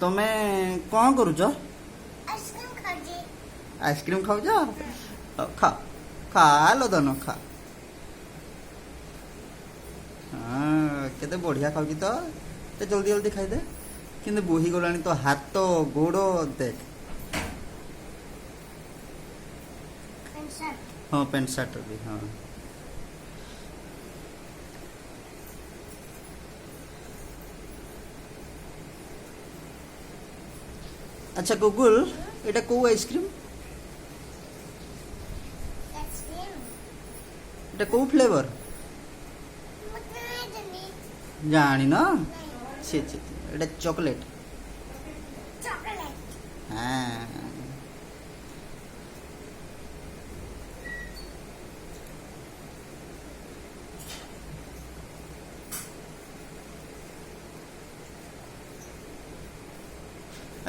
ତମେ କଣ କରୁଛ? आइसक्रीम खाजी। आइसक्रीम खाऊଛ? खा खा लो दोनों खा। हाँ केते बढ़िया खाऊची तो ते जल्दी जल्दी खाइदे किंतु बोही गलानी तो हाथ गोड़ देख। हाँ पेंट शर्ट भी हाँ। अच्छा गुगुल एटा को आइसक्रीम आइसक्रीम एटा को फ्लेवर मतलब नहीं जानी ना छे छे एटा चॉकलेट। चॉकलेट। हाँ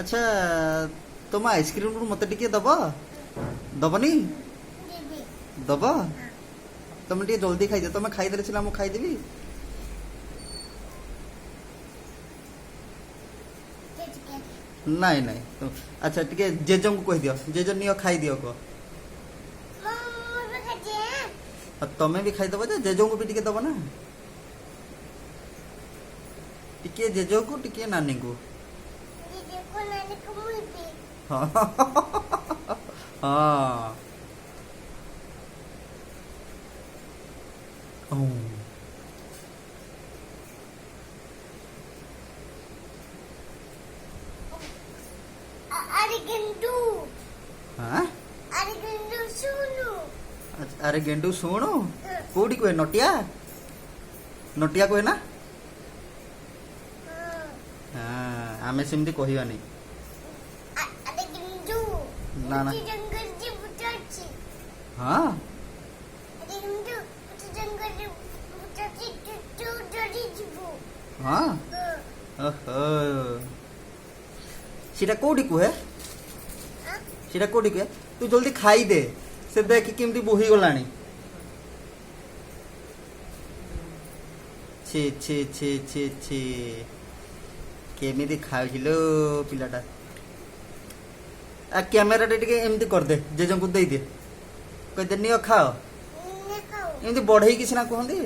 अच्छा तुम आइसक्रीम मत टिके दब दबनी दीदी दब तुम टे जल्दी खाई तुम खाईदे सिला मु खाईदेवी। नाई नाई तो अच्छा टिके जेज को कह दियो जेज नियो खाई दियो को मम्मी खाजी है। तमें भी खाईदब जे जेज को भी टिके दब ना टिके जेज को टिके नानी को। दीदी को नानी को मुझे भी। हाँ हाँ अरे गंदू हाँ अरे गंदू सुनो। अरे गेंडू शुणु कौटी कहे नटिया नटिया कहे ना हाँ आमे सेमती कहवानी। अरे गंदू ना ना जंगल जी बुटाची। हाँ अरे गंदू जंगल जी बुटाची तू डरी जीवो। हाँ ओहो सीटा कौटी कहे सीटा कौटी कहे तू जल्दी खाई दे से देख केमती बोही गलानी। छे छे छे छे छे केमिति खाउछिलो पिलाटा आ कैमरा टिके एमती कर दे जेजों को दे दे कह दे नियो खाओ ने खाओ एमती बढ़ई कि सिना कहंदी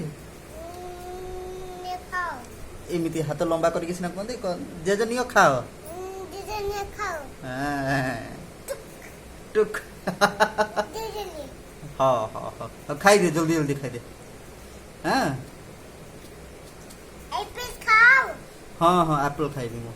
ने खाओ एमती हाथ लंबा करके सिना कहंदी जेज नियो खाओ। दीदी ने खाओ हाँ, टुक दीदी ने हाँ हाँ हाँ खाई दे जल्दी जल्दी खाई दे। हाँ एप्पल खाओ। हाँ हाँ एप्पल खाई दी मु।